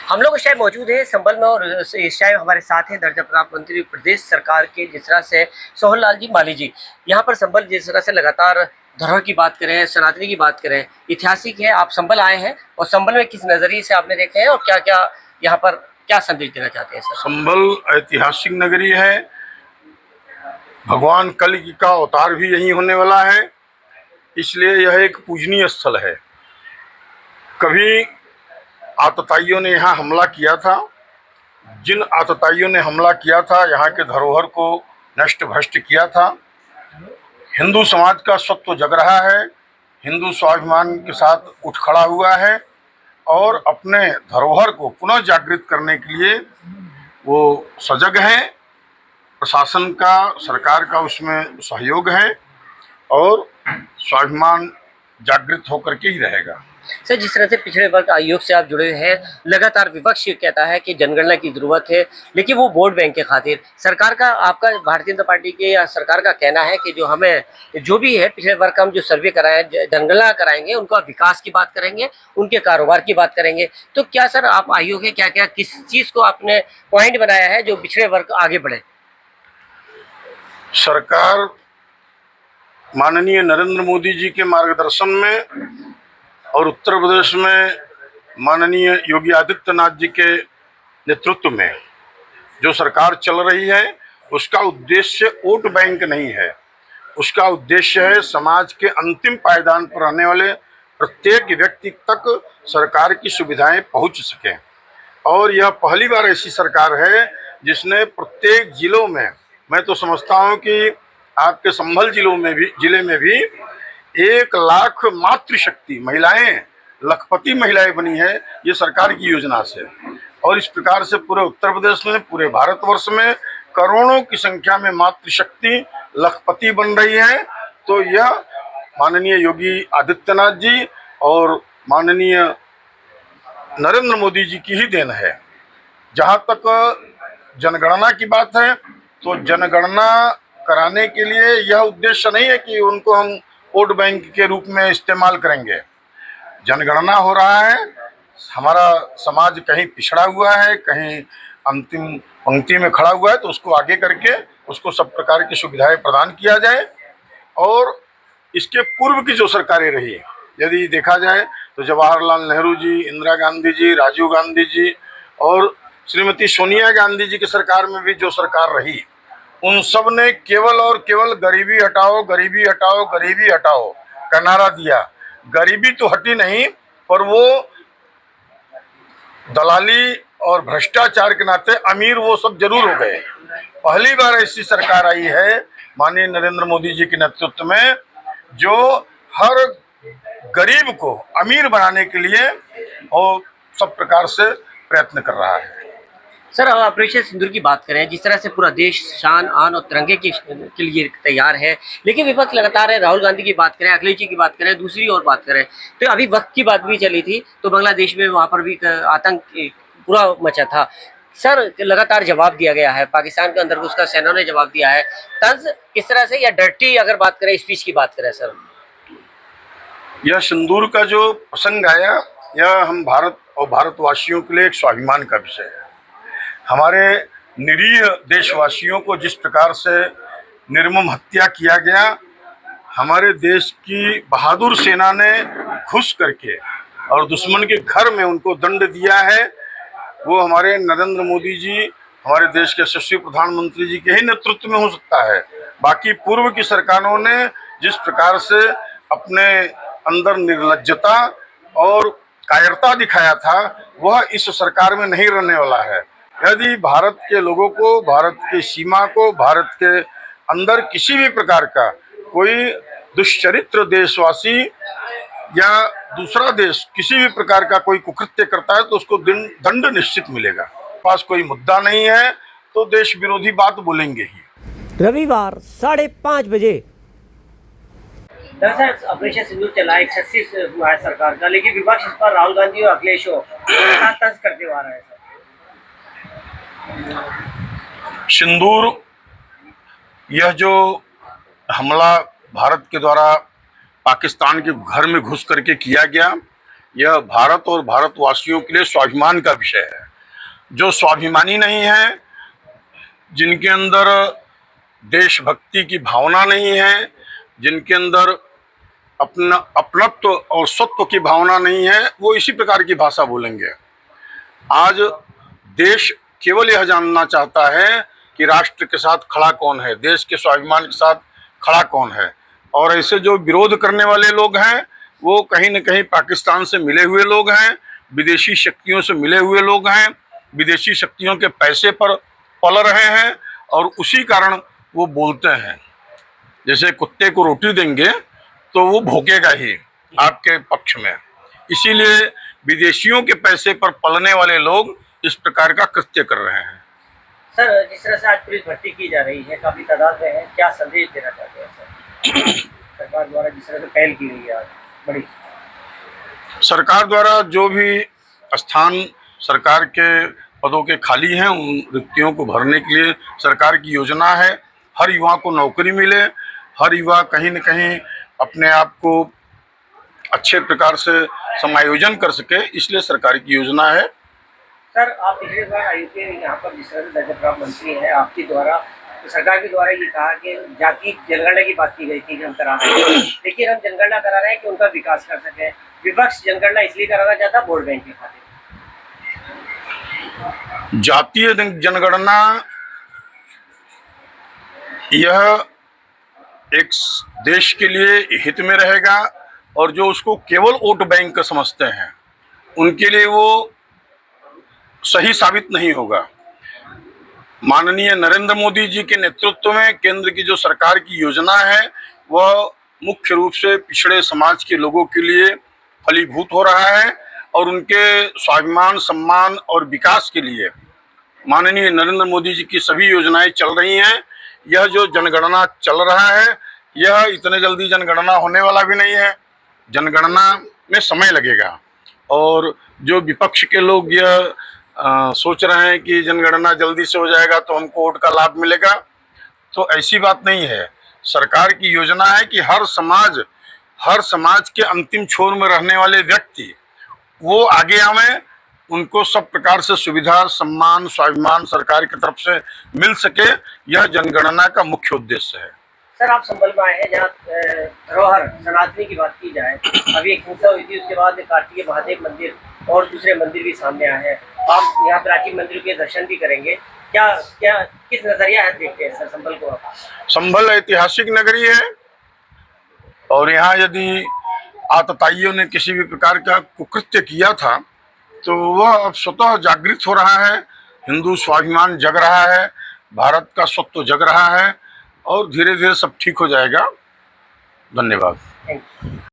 हम लोग इस टाइम मौजूद हैं संभल में और इस टाइम हमारे साथ हैं दर्जा प्राप्त मंत्री प्रदेश सरकार के जिस तरह से सोहन लाल जी माली जी। यहाँ पर संभल जिस तरह से लगातार धरोहर की बात करें, सनातनी की बात करें, ऐतिहासिक है। आप संभल आए हैं और संभल में किस नजरिए से आपने देखे हैं और क्या क्या यहाँ पर क्या संदेश देना चाहते हैं सर? संभल ऐतिहासिक नगरी है। भगवान कल का अवतार भी यहीं होने वाला है, इसलिए यह एक पूजनीय स्थल है। कभी आतताइयों ने यहाँ हमला किया था। जिन आतताइयों ने हमला किया था, यहाँ के धरोहर को नष्ट भ्रष्ट किया था। हिंदू समाज का सत्व जग रहा है, हिंदू स्वाभिमान के साथ उठ खड़ा हुआ है और अपने धरोहर को पुनः जागृत करने के लिए वो सजग है। प्रशासन का, सरकार का उसमें सहयोग है और स्वाभिमान जागृत होकर के ही रहेगा। सर, जिस तरह से पिछड़े वर्ग आयोग से आप जुड़े हैं, लगातार विपक्ष कहता है कि जनगणना की जरूरत है, लेकिन वो वोट बैंक के खातिर सरकार का, आपका भारतीय जनता पार्टी के या सरकार का कहना है कि जो हमें जो भी है पिछड़े वर्ग का हम जो सर्वे कराएं, जनगणना कराएंगे, उनका विकास की बात करेंगे, उनके कारोबार की बात करेंगे। तो क्या सर आप आयोग है क्या क्या किस चीज को आपने पॉइंट बनाया है जो पिछड़े वर्ग आगे बढ़े? सरकार माननीय नरेंद्र मोदी जी के मार्गदर्शन में और उत्तर प्रदेश में माननीय योगी आदित्यनाथ जी के नेतृत्व में जो सरकार चल रही है, उसका उद्देश्य वोट बैंक नहीं है। उसका उद्देश्य है समाज के अंतिम पायदान पर रहने वाले प्रत्येक व्यक्ति तक सरकार की सुविधाएं पहुंच सकें। और यह पहली बार ऐसी सरकार है जिसने प्रत्येक जिलों में, मैं तो समझता हूं कि आपके संभल जिले में भी 1 लाख मातृशक्ति महिलाएं, लखपति महिलाएं बनी है, ये सरकार की योजना से। और इस प्रकार से पूरे उत्तर प्रदेश में, पूरे भारतवर्ष में करोड़ों की संख्या में मातृशक्ति लखपति बन रही है। तो यह माननीय योगी आदित्यनाथ जी और माननीय नरेंद्र मोदी जी की ही देन है। जहाँ तक जनगणना की बात है, तो जनगणना कराने के लिए यह उद्देश्य नहीं है कि उनको हम वोट बैंक के रूप में इस्तेमाल करेंगे। जनगणना हो रहा है, हमारा समाज कहीं पिछड़ा हुआ है, कहीं अंतिम पंक्ति में खड़ा हुआ है, तो उसको आगे करके उसको सब प्रकार की सुविधाएं प्रदान किया जाए। और इसके पूर्व की जो सरकारें रही, यदि देखा जाए तो जवाहरलाल नेहरू जी, इंदिरा गांधी जी, राजीव गांधी जी और श्रीमती सोनिया गांधी जी की सरकार में भी जो सरकार रही, उन सब ने केवल और केवल गरीबी हटाओ, गरीबी हटाओ, गरीबी हटाओ का नारा दिया। गरीबी तो हटी नहीं, पर वो दलाली और भ्रष्टाचार के नाते अमीर वो सब जरूर हो गए। पहली बार ऐसी सरकार आई है माननीय नरेंद्र मोदी जी के नेतृत्व में, जो हर गरीब को अमीर बनाने के लिए और सब प्रकार से प्रयत्न कर रहा है। सर, हम ऑपरेशन सिंदूर की बात करें, जिस तरह से पूरा देश शान, आन और तिरंगे के लिए तैयार है, लेकिन विपक्ष लगातार है। राहुल गांधी की बात करें, अखिलेश जी की बात करें, दूसरी और बात करें, तो अभी वक्त की बात भी चली थी, तो बांग्लादेश में वहाँ पर भी आतंक पूरा मचा था। सर, लगातार जवाब दिया गया है, पाकिस्तान के अंदर उसका सेना ने जवाब दिया है। तंज किस तरह से, या डर्टी अगर बात करें, स्पीच की बात करें सर? यह सिंदूर का जो प्रसंग आया, यह हम भारत और भारतवासियों के लिए एक स्वाभिमान का विषय है। हमारे निरीह देशवासियों को जिस प्रकार से निर्मम हत्या किया गया, हमारे देश की बहादुर सेना ने घुस करके और दुश्मन के घर में उनको दंड दिया है, वो हमारे नरेंद्र मोदी जी, हमारे देश के यशस्वी प्रधानमंत्री जी के ही नेतृत्व में हो सकता है। बाकी पूर्व की सरकारों ने जिस प्रकार से अपने अंदर निर्लज्जता और कायरता दिखाया था, वह इस सरकार में नहीं रहने वाला है। यदि भारत के लोगों को, भारत की सीमा को, भारत के अंदर किसी भी प्रकार का कोई दुष्चरित्र देशवासी या दूसरा देश किसी भी प्रकार का कोई कुकृत्य करता है, तो उसको दंड निश्चित मिलेगा। पास कोई मुद्दा नहीं है तो देश विरोधी बात बोलेंगे ही। रविवार 5:30 बजे दरअसल ऑपरेशन सिंदूर चला, एक सक्सेस हुआ है सरकार का, लेकिन विपक्ष इस पर राहुल गांधी और अखिलेश तंज करते हुए आ रहा है सर। सिंदूर, यह जो हमला भारत के द्वारा पाकिस्तान के घर में घुस करके किया गया, यह भारत और भारतवासियों के लिए स्वाभिमान का विषय है। जो स्वाभिमानी नहीं है, जिनके अंदर देशभक्ति की भावना नहीं है, जिनके अंदर अपना अपनत्व और स्वत्व की भावना नहीं है, वो इसी प्रकार की भाषा बोलेंगे। आज देश केवल यह जानना चाहता है कि राष्ट्र के साथ खड़ा कौन है, देश के स्वाभिमान के साथ खड़ा कौन है। और ऐसे जो विरोध करने वाले लोग हैं वो कहीं न कहीं पाकिस्तान से मिले हुए लोग हैं, विदेशी शक्तियों से मिले हुए लोग हैं, विदेशी शक्तियों के पैसे पर पल रहे हैं और उसी कारण वो बोलते हैं। जैसे कुत्ते को रोटी देंगे तो वो भौंकेगा ही आपके पक्ष में। इसीलिए विदेशियों के पैसे पर पलने वाले लोग इस प्रकार का कृत्य कर रहे हैं। सर, जिस तरह से आज पुलिस भर्ती की जा रही है, काफी तादाद में है, क्या संदेश देना चाहते हैं सर सरकार द्वारा जिस तरह से पहल की गई है आज बड़ी? सरकार द्वारा जो भी स्थान सरकार के पदों के खाली हैं उन रिक्तियों को भरने के लिए सरकार की योजना है। हर युवा को नौकरी मिले, हर युवा कहीं न कहीं अपने आप को अच्छे प्रकार से समायोजन कर सके, इसलिए सरकार की योजना है। सर, आप पिछले बार आए थे यहाँ पर, जिस तरह से दर्जा प्राप्त मंत्री हैं आपके द्वारा, तो सरकार के द्वारा ये कहा कि जाति जनगणना की बात की गई थी कि हम करा रहे हैं, लेकिन हम जनगणना करा रहे हैं कि उनका विकास कर सकें। विपक्ष जनगणना इसलिए कराना चाहता वोट बैंक के खाते। जातीय जनगणना यह एक देश के लिए हित में रहेगा और जो उसको केवल वोट बैंक समझते हैं उनके लिए वो सही साबित नहीं होगा। माननीय नरेंद्र मोदी जी के नेतृत्व में केंद्र की जो सरकार की योजना है वह मुख्य रूप से पिछड़े समाज के लोगों के लिए फलीभूत हो रहा है और उनके स्वाभिमान, सम्मान और विकास के लिए माननीय नरेंद्र मोदी जी की सभी योजनाएं चल रही हैं। यह जो जनगणना चल रहा है यह इतने जल्दी जनगणना होने वाला भी नहीं है, जनगणना में समय लगेगा। और जो विपक्ष के लोग यह सोच रहे हैं कि जनगणना जल्दी से हो जाएगा तो हमको वोट का लाभ मिलेगा, तो ऐसी बात नहीं है। सरकार की योजना है कि हर समाज के अंतिम छोर में रहने वाले व्यक्ति वो आगे आवें, उनको सब प्रकार से सुविधा, सम्मान, स्वाभिमान सरकार की तरफ से मिल सके, यह जनगणना का मुख्य उद्देश्य है। सर, आप संभल में आए हैं जहाँ धरोहर सनातनी की बात की जाए, अभी एक हिंसा हुई थी, उसके बाद कार्तिकेय महादेव मंदिर और दूसरे मंदिर भी सामने आए हैं। आप यहाँ प्राचीन मंदिर के दर्शन भी करेंगे, क्या क्या किस नजरिया है देखते हैं सर संभल को? संभल ऐतिहासिक नगरी है और यहाँ यदि आतताइयों ने किसी भी प्रकार का कुकृत्य किया था तो वह अब स्वतः जागृत हो रहा है, हिंदू स्वाभिमान जग रहा है, भारत का स्वत्व जग रहा है और धीरे धीरे सब ठीक हो जाएगा। धन्यवाद। Thank you.